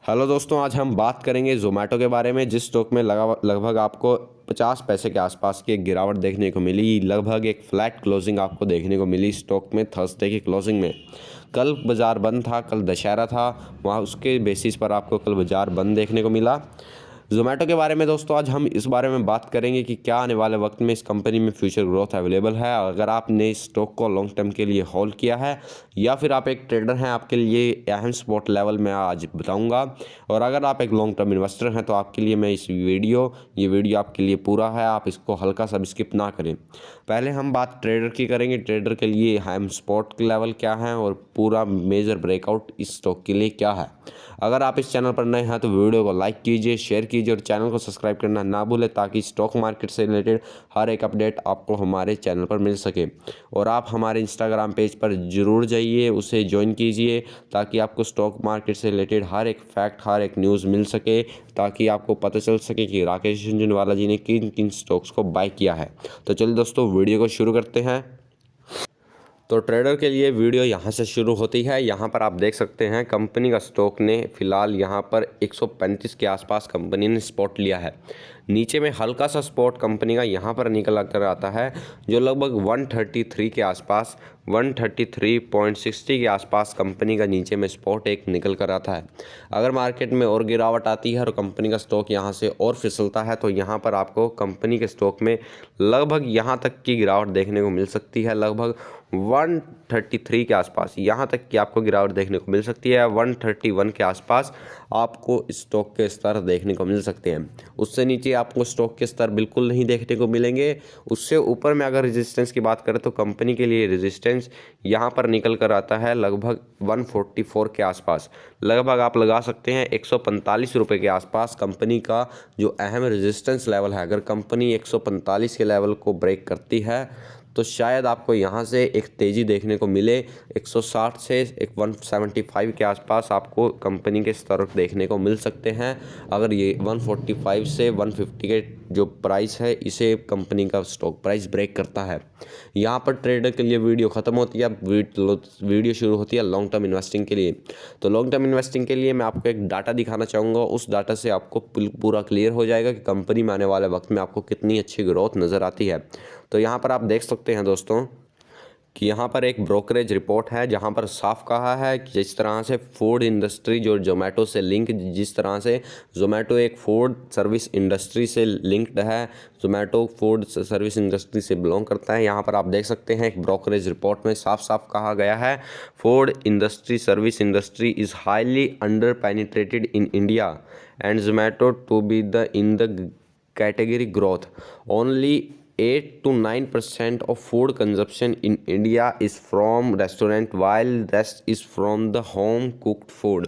Hello दोस्तों, आज हम बात करेंगे ज़ोमैटो के बारे में, जिस स्टॉक में लगभग आपको 50 पैसे के आसपास की एक गिरावट देखने को मिली। लगभग एक फ्लैट क्लोजिंग आपको देखने को मिली स्टॉक में थर्सडे की क्लोजिंग में। कल बाज़ार बंद था, कल दशहरा था, वहाँ उसके बेसिस पर आपको कल बाज़ार बंद देखने को मिला। ज़ोमैटो के बारे में दोस्तों आज हम इस बारे में बात करेंगे कि क्या आने वाले वक्त में इस कंपनी में फ्यूचर ग्रोथ अवेलेबल है। अगर आपने इस स्टॉक को लॉन्ग टर्म के लिए होल्ड किया है या फिर आप एक ट्रेडर हैं, आपके लिए अहम स्पॉट लेवल मैं आज बताऊंगा। और अगर आप एक लॉन्ग टर्म इन्वेस्टर हैं तो आपके लिए मैं ये वीडियो आपके लिए पूरा है, आप इसको हल्का सा स्किप ना करें। पहले हम बात ट्रेडर की करेंगे। ट्रेडर के लिए अहम स्पॉट लेवल क्या है और पूरा मेजर ब्रेकआउट इस स्टॉक के लिए क्या है। अगर आप इस चैनल पर नए हैं तो वीडियो को लाइक कीजिए, शेयर कीजिए और चैनल को सब्सक्राइब करना ना भूलें, ताकि स्टॉक मार्केट से रिलेटेड हर एक अपडेट आपको हमारे चैनल पर मिल सके। और आप हमारे इंस्टाग्राम पेज पर ज़रूर जाइए, उसे ज्वाइन कीजिए, ताकि आपको स्टॉक मार्केट से रिलेटेड हर एक फैक्ट, हर एक न्यूज़ मिल सके, ताकि आपको पता चल सके कि राकेश झुनझुनवाला जी ने किन किन स्टॉक्स को बाय किया है। तो चलिए दोस्तों, वीडियो को शुरू करते हैं। तो ट्रेडर के लिए वीडियो यहाँ से शुरू होती है। यहाँ पर आप देख सकते हैं कंपनी का स्टॉक ने फिलहाल यहाँ पर 135 के आसपास कंपनी ने स्पॉट लिया है। नीचे में हल्का सा स्पॉट कंपनी का यहाँ पर निकल कर आता है, जो लगभग 133 के आसपास, 133.60 के आसपास कंपनी का नीचे में स्पॉट एक निकल कर आता है। अगर मार्केट में और गिरावट आती है और कंपनी का स्टॉक यहाँ से और फिसलता है तो यहाँ पर आपको कंपनी के स्टॉक में लगभग यहाँ तक की गिरावट देखने को मिल सकती है। लगभग 133 के आसपास यहाँ तक की आपको गिरावट देखने को मिल सकती है। 131 के आसपास आपको स्टॉक के स्तर देखने को मिल सकते हैं। उससे नीचे आपको स्टॉक के स्तर बिल्कुल नहीं देखने को मिलेंगे। उससे ऊपर में अगर रेजिस्टेंस की बात करें तो कंपनी के लिए रेजिस्टेंस यहाँ पर निकल कर आता है लगभग 144 के आसपास। लगभग आप लगा सकते हैं 145 रुपये के आसपास कंपनी का जो अहम रेजिस्टेंस लेवल है। अगर कंपनी 145 के लेवल को ब्रेक करती है तो शायद आपको यहाँ से एक तेज़ी देखने को मिले। 160 से एक 175 के आसपास आपको कंपनी के स्तर देखने को मिल सकते हैं। अगर ये 145 से 150 के जो प्राइस है, इसे कंपनी का स्टॉक प्राइस ब्रेक करता है, यहाँ पर ट्रेडर के लिए वीडियो ख़त्म होती है। वीडियो शुरू होती है लॉन्ग टर्म इन्वेस्टिंग के लिए। तो लॉन्ग टर्म इन्वेस्टिंग के लिए मैं आपको एक डाटा दिखाना चाहूँगा। उस डाटा से आपको पूरा क्लियर हो जाएगा कि कंपनी में आने वाले वक्त में आपको कितनी अच्छी ग्रोथ नज़र आती है। तो यहाँ पर आप देख सकते हैं दोस्तों कि यहाँ पर एक ब्रोकरेज रिपोर्ट है, जहाँ पर साफ कहा है कि जिस तरह से फूड इंडस्ट्री जो जोमेटो से लिंक, जिस तरह से जोमेटो एक फूड सर्विस इंडस्ट्री से लिंक्ड है, जोमेटो फूड सर्विस इंडस्ट्री से बिलोंग करता है। यहाँ पर आप देख सकते हैं एक ब्रोकरेज रिपोर्ट में साफ साफ कहा गया है, food industry service industry is highly under penetrated in India and Zomato to be the in the category growth. Only 8 to 9% of food consumption in India is from restaurant, while rest is from the home cooked food.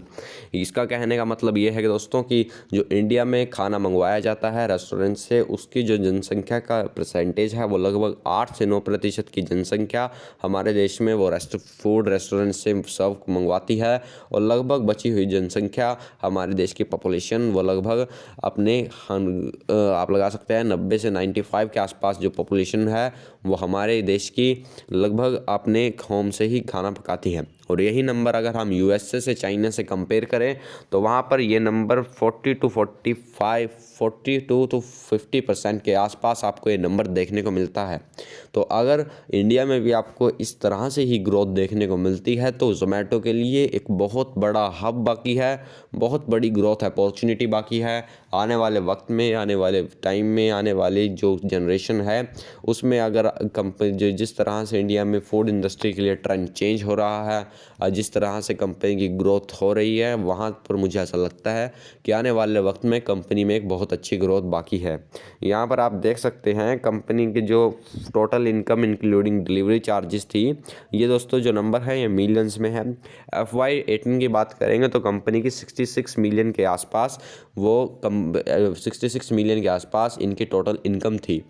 इसका कहने का मतलब ये है कि दोस्तों कि जो इंडिया में खाना मंगवाया जाता है रेस्टोरेंट से, उसकी जो जनसंख्या का परसेंटेज है वो लगभग 8 से 9% की जनसंख्या हमारे देश में वो फूड रेस्टोरेंट से सर्व मंगवाती है। और लगभग बची हुई जनसंख्या हमारे देश की पॉपुलेशन वो लगभग अपने आप लगा सकते हैं 90 से 95 के आसपास जो पॉपुलेशन है वो हमारे देश की लगभग अपने होम से ही खाना पकाती है। और यही नंबर अगर हम यूएसए से, चाइना से कंपेयर करें तो वहाँ पर ये नंबर 42 to 50% के आसपास आपको ये नंबर देखने को मिलता है। तो अगर इंडिया में भी आपको इस तरह से ही ग्रोथ देखने को मिलती है तो जोमेटो के लिए एक बहुत बड़ा हब बाकी है, बहुत बड़ी ग्रोथ अपॉर्चुनिटी बाकी है। आने वाले वक्त में, आने वाले टाइम में, आने वाली जो जनरेशन है उसमें अगर कंपनी जो जिस तरह से इंडिया में फूड इंडस्ट्री के लिए ट्रेंड चेंज हो रहा है और जिस तरह से कंपनी की ग्रोथ हो रही है, वहाँ पर मुझे ऐसा लगता है कि आने वाले वक्त में कंपनी में एक बहुत अच्छी ग्रोथ बाकी है। यहाँ पर आप देख सकते हैं कंपनी की जो total income including delivery charges थी, ये दोस्तों जो नंबर है ये मिलियंस में है। FY18 की बात करेंगे तो कंपनी की 66 मिलियन के आसपास 66 मिलियन के आसपास इनकी टोटल इनकम थी।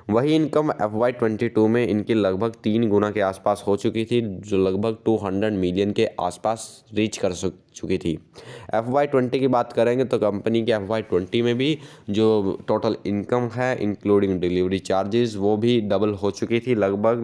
वही इनकम FY22 में इनकी लगभग 3 गुना के आसपास हो चुकी थी, जो लगभग 200 मिलियन के आसपास रीच कर चुकी थी। FY20 की बात करेंगे तो कंपनी के FY20 में भी जो टोटल इनकम है इंक्लूडिंग डिलीवरी चार्जेस वो भी डबल हो चुकी थी, लगभग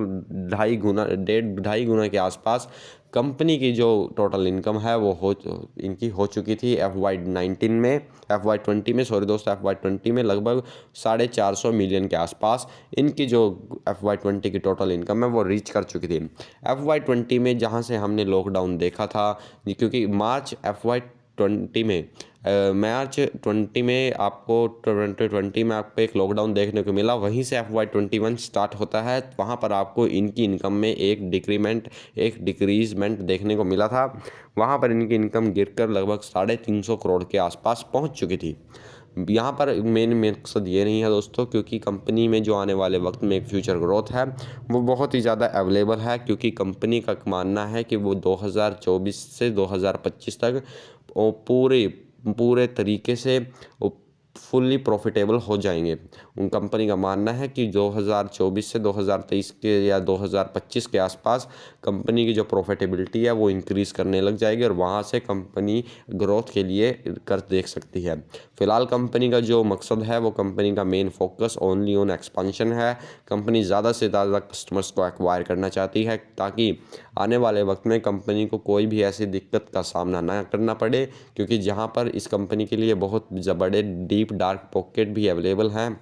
2.5 गुना के आसपास कंपनी की जो टोटल इनकम है वो इनकी हो चुकी थी FY20 में सॉरी दोस्तों FY20 में लगभग 450 मिलियन के आसपास इनकी जो FY20 की टोटल इनकम है वो रीच कर चुकी थी। FY20 में जहां से हमने लॉकडाउन देखा था, क्योंकि मार्च 20 में आपको 2020 में आपको एक लॉकडाउन देखने को मिला, वहीं से FY21 स्टार्ट होता है। वहाँ पर आपको इनकी इनकम में एक डिक्रीजमेंट देखने को मिला था। वहाँ पर इनकी इनकम गिरकर लगभग 350 करोड़ के आसपास पहुँच चुकी थी। यहाँ पर मेन मकसद ये नहीं है दोस्तों, क्योंकि कंपनी में जो आने वाले वक्त में एक फ्यूचर ग्रोथ है वो बहुत ही ज़्यादा अवेलेबल है, क्योंकि कंपनी का मानना है कि वो 2024 से 2025 तक पूरे तरीके से फुल्ली प्रॉफिटेबल हो जाएंगे। उन कंपनी का मानना है कि 2024 से 2023 के या 2025 के आसपास कंपनी की जो प्रॉफिटेबिलिटी है वो इंक्रीज़ करने लग जाएगी और वहाँ से कंपनी ग्रोथ के लिए कर देख सकती है। फ़िलहाल कंपनी का जो मकसद है वो कंपनी का main focus only on expansion है। कंपनी ज़्यादा से ज़्यादा कस्टमर्स को एक्वायर करना चाहती है ताकि आने वाले वक्त में कंपनी को कोई भी ऐसी दिक्कत का सामना ना करना पड़े, क्योंकि जहाँ पर इस कंपनी के लिए बहुत बड़े डीप डार्क पॉकेट भी अवेलेबल हैं।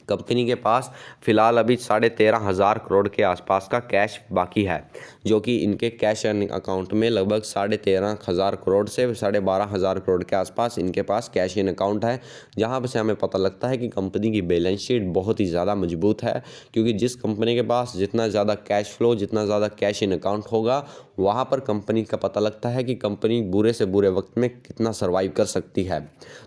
कंपनी के पास फ़िलहाल अभी 13,500 करोड़ के आसपास का कैश बाकी है, जो कि इनके कैश अकाउंट में लगभग 13,500 करोड़ से 12,500 करोड़ के आसपास इनके पास कैश इन अकाउंट है। जहां से हमें पता लगता है कि कंपनी की बैलेंस शीट बहुत ही ज़्यादा मजबूत है, क्योंकि जिस कंपनी के पास जितना ज़्यादा कैश फ्लो, जितना ज़्यादा कैश इन अकाउंट होगा, वहाँ पर कंपनी का पता लगता है कि कंपनी बुरे से बुरे वक्त में कितना सर्वाइव कर सकती है।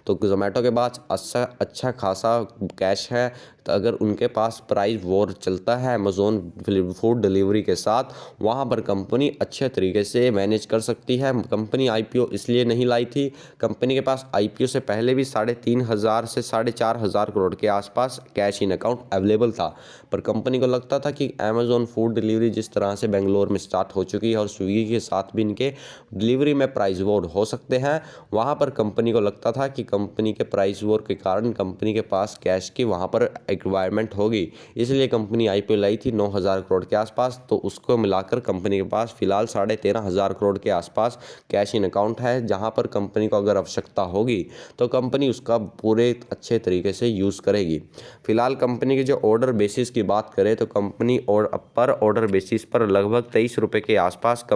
तो जोमेटो के पास अच्छा खासा कैश है, तो अगर उनके पास प्राइस वॉर चलता है अमेज़ॉन फूड डिलीवरी के साथ, वहाँ पर कंपनी अच्छे तरीके से मैनेज कर सकती है। कंपनी IPO इसलिए नहीं लाई थी, कंपनी के पास IPO से पहले भी 3,500 से 4,500 करोड़ के आसपास कैश इन अकाउंट अवेलेबल था, पर कंपनी को लगता था कि अमेज़ॉन फूड डिलीवरी जिस तरह से बेंगलोर में स्टार्ट हो चुकी है और स्विगी के साथ भी इनके डिलीवरी में प्राइस वॉर हो सकते हैं, वहाँ पर कंपनी को लगता था कि कंपनी के प्राइस वॉर के कारण कंपनी के पास कैश की वहाँ पर रिक्वायरमेंट होगी, इसलिए कंपनी IPO लाई थी 9,000 करोड़ के आसपास। तो उसको मिलाकर कंपनी के पास फिलहाल 13,500 करोड़ के आसपास कैश इन अकाउंट है, जहां पर कंपनी को अगर आवश्यकता होगी तो कंपनी उसका पूरे अच्छे तरीके से यूज़ करेगी। फिलहाल कंपनी के जो ऑर्डर बेसिस की बात करें तो कंपनी पर ऑर्डर बेसिस पर लगभग 23 रुपये के आसपास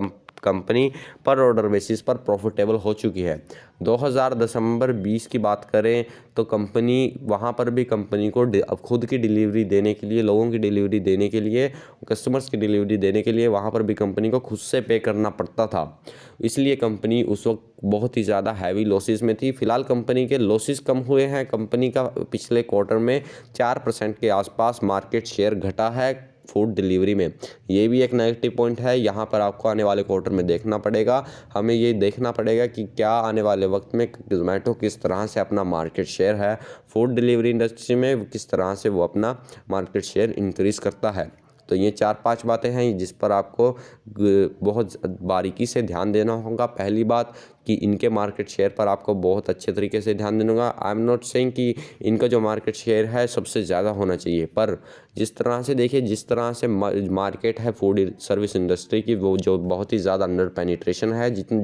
कंपनी पर ऑर्डर बेसिस पर प्रॉफिटेबल हो चुकी है। 2020 की बात करें तो कंपनी वहाँ पर भी कंपनी को खुद की डिलीवरी देने के लिए, लोगों की डिलीवरी देने के लिए, कस्टमर्स की डिलीवरी देने के लिए वहाँ पर भी कंपनी को खुद से पे करना पड़ता था, इसलिए कंपनी उस वक्त बहुत ही ज़्यादा हैवी लॉसेस में थी। फिलहाल कंपनी के लॉसेस कम हुए हैं। कंपनी का पिछले क्वार्टर में 4% के आसपास मार्केट शेयर घटा है फूड डिलीवरी में। ये भी एक नेगेटिव पॉइंट है। यहाँ पर आपको आने वाले क्वार्टर में देखना पड़ेगा, हमें ये देखना पड़ेगा कि क्या आने वाले वक्त में जोमेटो किस तरह से अपना मार्केट शेयर है फूड डिलीवरी इंडस्ट्री में, किस तरह से वो अपना मार्केट शेयर इंक्रीज़ करता है। तो ये 4-5 बातें हैं जिस पर आपको बहुत बारीकी से ध्यान देना होगा। पहली बात कि इनके मार्केट शेयर पर आपको बहुत अच्छे तरीके से ध्यान देना होगा। आई एम नॉट सेइंग कि इनका जो मार्केट शेयर है सबसे ज़्यादा होना चाहिए, पर जिस तरह से देखिए, जिस तरह से मार्केट है फूड सर्विस इंडस्ट्री की, वो जो बहुत ही ज़्यादा अंडर पेनिट्रेशन है, जितनी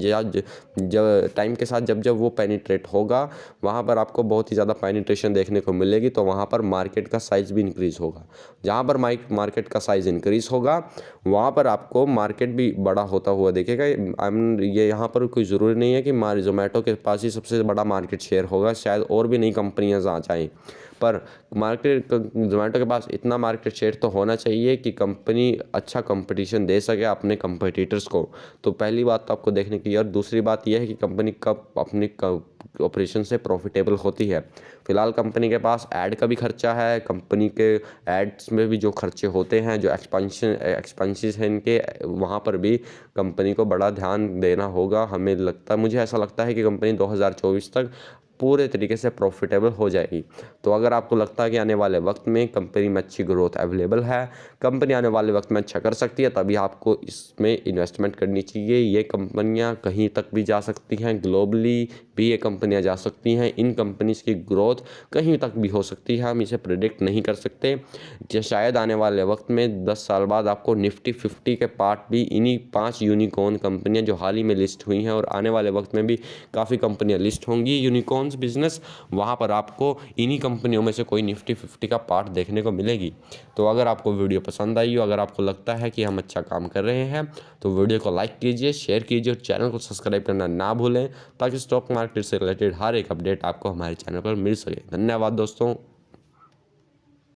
जब टाइम के साथ जब वो पेनिट्रेट होगा, वहाँ पर आपको बहुत ही ज़्यादा पेनिट्रेशन देखने को मिलेगी, तो वहाँ पर मार्केट का साइज़ भी इंक्रीज़ होगा। जहाँ पर मार्केट का साइज़ इंक्रीज़ होगा वहाँ पर आपको मार्केट भी बड़ा होता हुआ देखेगा। ये यहाँ पर कोई ज़रूरी नहीं है कि जोमेटो के पास ही सबसे बड़ा मार्केट शेयर होगा, शायद और भी नई कंपनियाँ आ जाएँ, पर जोमेटो के पास इतना मार्केट शेयर तो होना चाहिए कि कंपनी अच्छा कंपटीशन दे सके अपने कंपटीटर्स को। तो पहली बात तो आपको देखने की, और दूसरी बात यह है कि कंपनी कब अपनी ऑपरेशन से प्रॉफिटेबल होती है। फ़िलहाल कंपनी के पास ऐड का भी खर्चा है, कंपनी के एड्स में भी जो खर्चे होते हैं, जो एक्सपेंसेस हैं इनके, वहाँ पर भी कंपनी को बड़ा ध्यान देना होगा। मुझे ऐसा लगता है कि कंपनी 2024 तक पूरे तरीके से प्रॉफिटेबल हो जाएगी। तो अगर आपको लगता है कि आने वाले वक्त में कंपनी में अच्छी ग्रोथ अवेलेबल है, कंपनी आने वाले वक्त में अच्छा कर सकती है, तभी आपको इसमें इन्वेस्टमेंट करनी चाहिए। ये कंपनियां कहीं तक भी जा सकती हैं, ग्लोबली भी ये कंपनियां जा सकती हैं। इन कंपनीज़ की ग्रोथ कहीं तक भी हो सकती है, हम इसे प्रेडिक्ट नहीं कर सकते। शायद आने वाले वक्त में 10 साल बाद आपको निफ्टी 50 के पार्ट भी इन्हीं 5 यूनिकॉर्न कंपनियां जो हाल ही में लिस्ट हुई हैं, और आने वाले वक्त में भी काफ़ी कंपनियां लिस्ट होंगी यूनिकॉर्न्स बिजनेस, वहाँ पर आपको इन्हीं कंपनियों में से कोई निफ्टी 50 का पार्ट देखने को मिलेगी। तो अगर आपको वीडियो पसंद आई हो, अगर आपको लगता है कि हम अच्छा काम कर रहे हैं, तो वीडियो को लाइक कीजिए, शेयर कीजिए और चैनल को सब्सक्राइब करना ना भूलें, ताकि स्टॉक मार्केट से रिलेटेड हर एक अपडेट आपको हमारे चैनल पर मिल सके। धन्यवाद दोस्तों।